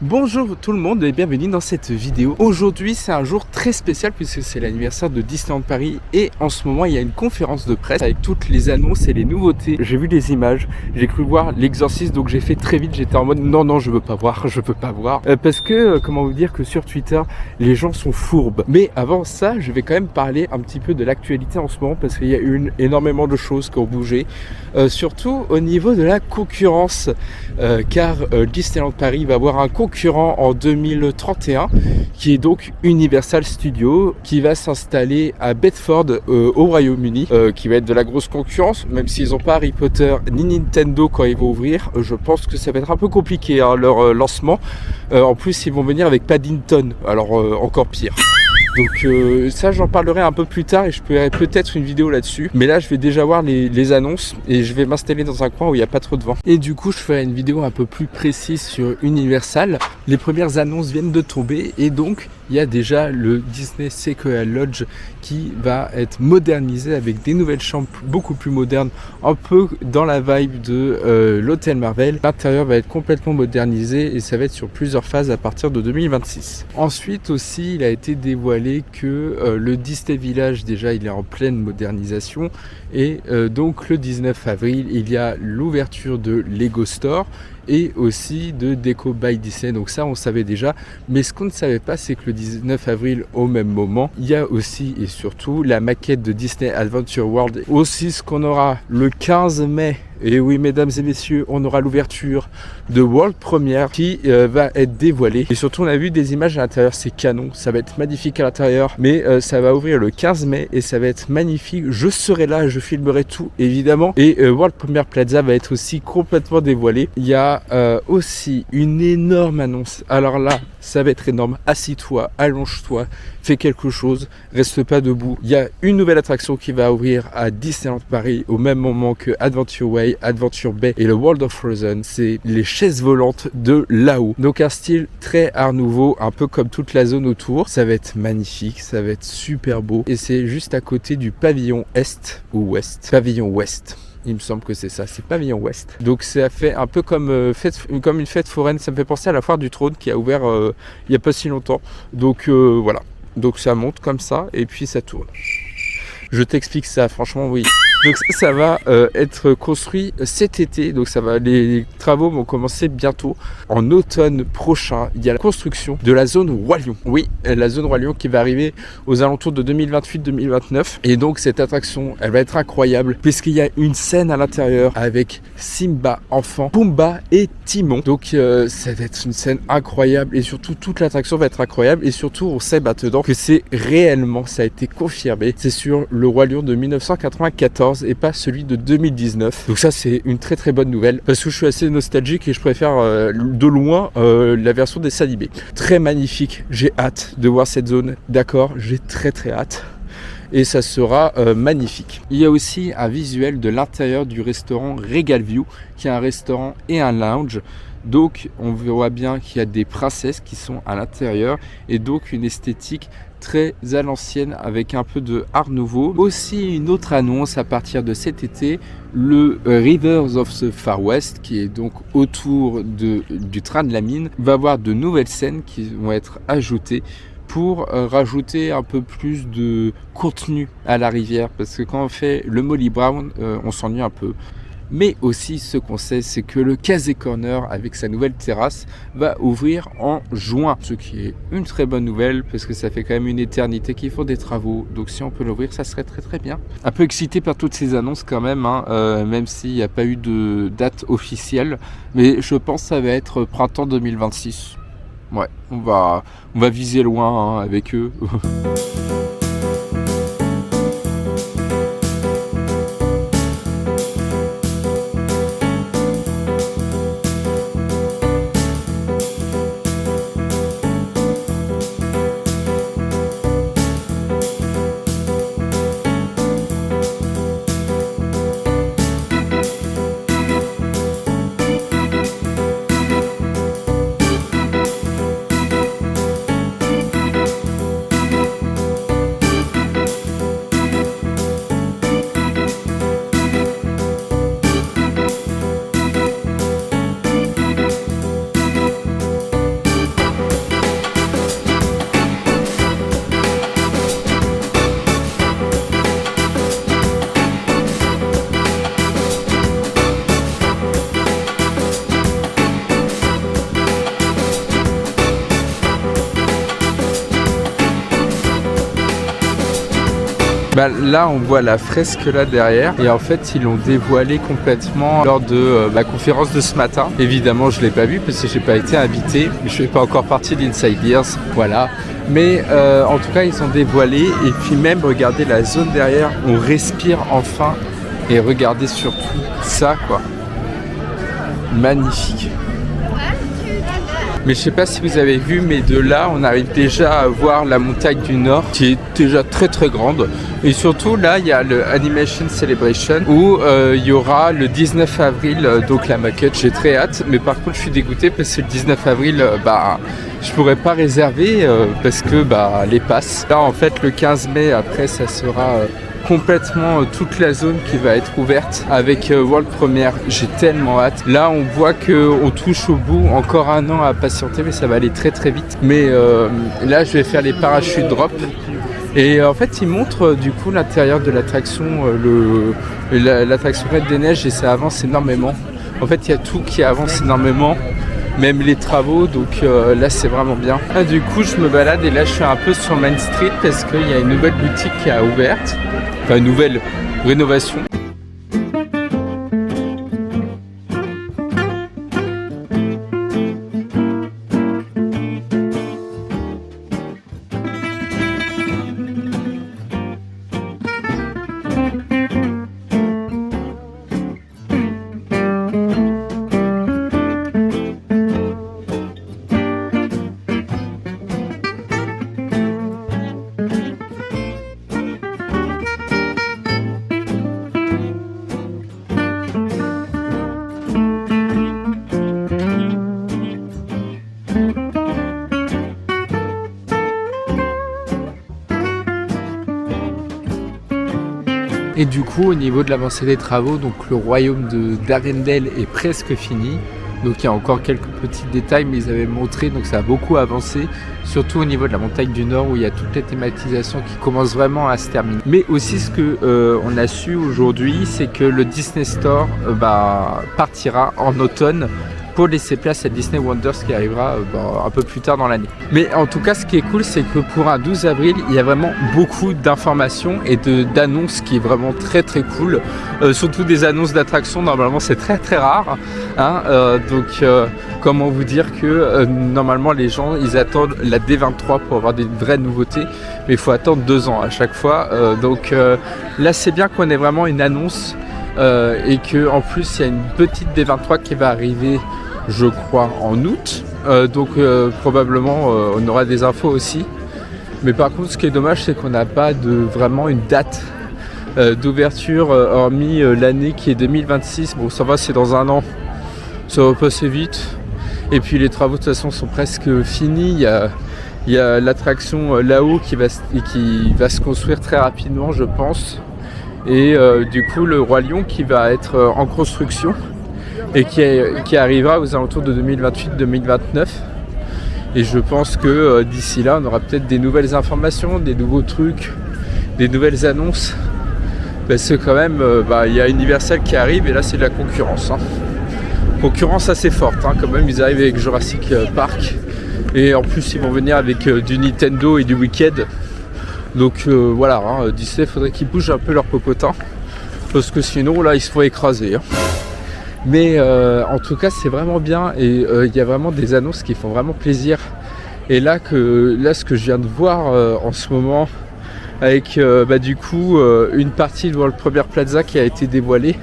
Bonjour tout le monde et bienvenue dans cette vidéo. Aujourd'hui c'est un jour très spécial puisque c'est l'anniversaire de Disneyland Paris et en ce moment il y a une conférence de presse avec toutes les annonces et les nouveautés. J'ai vu des images, j'ai cru voir l'exorciste donc j'ai fait très vite, j'étais en mode non je veux pas voir, parce que comment vous dire que sur Twitter les gens sont fourbes. Mais avant ça je vais quand même parler un petit peu de l'actualité en ce moment parce qu'il y a eu énormément de choses qui ont bougé, surtout au niveau de la concurrence car Disneyland Paris va avoir un concurrent en 2031 qui est donc Universal Studios qui va s'installer à Bedford au Royaume-Uni, qui va être de la grosse concurrence même s'ils n'ont pas Harry Potter ni Nintendo quand ils vont ouvrir. Je pense que ça va être un peu compliqué leur lancement, en plus ils vont venir avec Paddington, alors encore pire. Donc ça j'en parlerai un peu plus tard et je ferai peut-être une vidéo là-dessus. Mais là je vais déjà voir les annonces et je vais m'installer dans un coin où il n'y a pas trop de vent. Et du coup je ferai une vidéo un peu plus précise sur Universal. Les premières annonces viennent de tomber et donc il y a déjà le Disney Sequoia Lodge qui va être modernisé avec des nouvelles chambres beaucoup plus modernes, un peu dans la vibe de l'hôtel Marvel. L'intérieur va être complètement modernisé et ça va être sur plusieurs phases à partir de 2026. Ensuite aussi il a été dévoilé que le Disney Village déjà il est en pleine modernisation et donc le 19 avril il y a l'ouverture de Lego Store et aussi de Deco by Disney, donc ça on savait déjà, mais ce qu'on ne savait pas c'est que le 19 avril au même moment il y a aussi et surtout la maquette de Disney Adventure World, aussi ce qu'on aura le 15 mai. Et oui mesdames et messieurs, on aura l'ouverture de World Premiere qui va être dévoilée. Et surtout on a vu des images à l'intérieur, c'est canon, ça va être magnifique à l'intérieur. Mais ça va ouvrir le 15 mai et ça va être magnifique. Je serai là, je filmerai tout évidemment. Et World Premiere Plaza va être aussi complètement dévoilé. Il y a aussi une énorme annonce. Alors là, ça va être énorme. Assis-toi, allonge-toi, fais quelque chose, reste pas debout. Il y a une nouvelle attraction qui va ouvrir à Disneyland Paris au même moment que Adventure Way, Adventure Bay et le World of Frozen. C'est les chaises volantes de là-haut. Donc un style très art nouveau, un peu comme toute la zone autour. Ça va être magnifique, ça va être super beau. Et c'est juste à côté du pavillon Est ou Ouest. Pavillon Ouest. Il me semble que c'est ça, c'est Pavillon Ouest. Donc ça fait un peu comme une fête foraine. Ça me fait penser à la foire du trône qui a ouvert il n'y a pas si longtemps. Donc voilà. Donc ça monte comme ça et puis ça tourne. Je t'explique ça, franchement oui. Donc ça va être construit cet été, donc les travaux vont commencer bientôt. En automne prochain, il y a la construction de la zone Roi Lion. Oui, la zone Roi Lion qui va arriver aux alentours de 2028-2029. Et donc cette attraction, elle va être incroyable puisqu'il y a une scène à l'intérieur avec Simba enfant, Pumba et Timon. Donc ça va être une scène incroyable et surtout toute l'attraction va être incroyable. Et surtout on sait maintenant que c'est réellement, ça a été confirmé, c'est sur le Roi Lion de 1994 et pas celui de 2019. Donc ça c'est une très très bonne nouvelle parce que je suis assez nostalgique et je préfère de loin la version des animés. Très magnifique, j'ai hâte de voir cette zone, d'accord, j'ai très très hâte. Et ça sera magnifique. Il y a aussi un visuel de l'intérieur du restaurant Regal View qui est un restaurant et un lounge. Donc on voit bien qu'il y a des princesses qui sont à l'intérieur et donc une esthétique très à l'ancienne avec un peu de art nouveau. Aussi une autre annonce à partir de cet été, le Rivers of the Far West qui est donc autour du train de la mine va avoir de nouvelles scènes qui vont être ajoutées pour rajouter un peu plus de contenu à la rivière parce que quand on fait le Molly Brown on s'ennuie un peu. Mais aussi ce qu'on sait c'est que le Casey Corner avec sa nouvelle terrasse va ouvrir en juin, ce qui est une très bonne nouvelle parce que ça fait quand même une éternité qu'ils font des travaux, donc si on peut l'ouvrir ça serait très très bien. Un peu excité par toutes ces annonces quand même, même s'il n'y a pas eu de date officielle, mais je pense que ça va être printemps 2026. Ouais, on va viser loin avec eux. Bah là on voit la fresque là derrière et en fait ils l'ont dévoilé complètement lors de la conférence de ce matin. Évidemment je l'ai pas vu parce que j'ai pas été invité, je fais pas encore partie d'Inside Ears, voilà. Mais en tout cas ils ont dévoilé et puis même regardez la zone derrière, on respire enfin et regardez surtout ça quoi. Magnifique. Mais je sais pas si vous avez vu, mais de là on arrive déjà à voir la montagne du Nord qui est déjà très très grande. Et surtout là il y a le Animation Celebration où il y aura le 19 avril donc la maquette. J'ai très hâte, mais par contre je suis dégoûté parce que le 19 avril je pourrais pas réserver parce que les passes. Là en fait le 15 mai après ça sera complètement toute la zone qui va être ouverte avec World Premiere. J'ai tellement hâte. Là on voit qu'on touche au bout, encore un an à patienter, mais ça va aller très très vite. Mais là je vais faire les parachutes drop et en fait ils montrent du coup l'intérieur de l'attraction, l'attraction Reine des Neiges, et ça avance énormément. En fait il y a tout qui avance énormément, même les travaux, donc là c'est vraiment bien. Là, du coup je me balade et là je suis un peu sur Main Street parce qu'il y a une nouvelle boutique qui a ouverte, enfin une nouvelle rénovation. Et du coup au niveau de l'avancée des travaux, donc le royaume d'Arendelle est presque fini. Donc il y a encore quelques petits détails, mais ils avaient montré, donc ça a beaucoup avancé, surtout au niveau de la montagne du Nord où il y a toutes les thématisations qui commencent vraiment à se terminer. Mais aussi ce que on a su aujourd'hui, c'est que le Disney Store partira en automne pour laisser place à Disney Wonders qui arrivera un peu plus tard dans l'année. Mais en tout cas ce qui est cool, c'est que pour un 12 avril il y a vraiment beaucoup d'informations et d'annonces qui est vraiment très très cool, surtout des annonces d'attractions. Normalement c'est très très rare hein, donc comment vous dire que normalement les gens ils attendent la D23 pour avoir des vraies nouveautés, mais il faut attendre 2 ans à chaque fois, donc là c'est bien qu'on ait vraiment une annonce et que en plus il y a une petite D23 qui va arriver je crois en août, donc probablement on aura des infos aussi. Mais par contre ce qui est dommage c'est qu'on n'a pas vraiment une date d'ouverture hormis l'année qui est 2026. Bon ça va, c'est dans un an, ça va passer vite. Et puis les travaux de toute façon sont presque finis. Il y a l'attraction là-haut qui va se construire très rapidement je pense. Et du coup le Roi Lion qui va être en construction et qui arrivera aux alentours de 2028-2029. Et je pense que d'ici là on aura peut-être des nouvelles informations, des nouveaux trucs, des nouvelles annonces, parce que quand même il y a Universal qui arrive et là c'est de la concurrence hein. Concurrence assez forte hein, quand même. Ils arrivent avec Jurassic Park et en plus ils vont venir avec du Nintendo et du Wicked. Donc voilà hein, Disney faudrait qu'ils bougent un peu leur popotin parce que sinon là ils se font écraser hein. Mais en tout cas c'est vraiment bien et il y a vraiment des annonces qui font vraiment plaisir. Et là ce que je viens de voir en ce moment avec du coup une partie de World Premiere Plaza qui a été dévoilée,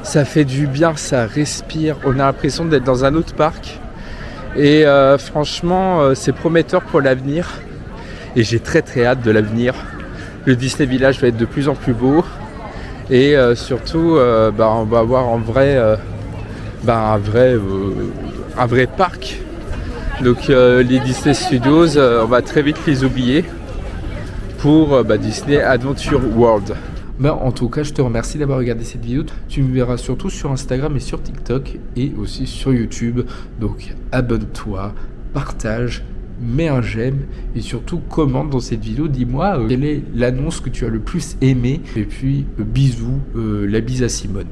ça fait du bien, ça respire, on a l'impression d'être dans un autre parc et franchement c'est prometteur pour l'avenir et j'ai très très hâte de l'avenir. Le Disney Village va être de plus en plus beau. Et surtout on va avoir en vrai un vrai parc. Donc les Disney Studios on va très vite les oublier pour Disney Adventure World. En tout cas je te remercie d'avoir regardé cette vidéo. Tu me verras surtout sur Instagram et sur TikTok et aussi sur YouTube. Donc abonne-toi, partage, mets un j'aime et surtout commente dans cette vidéo, dis-moi quelle est l'annonce que tu as le plus aimé. Et puis bisous, la bise à Simone.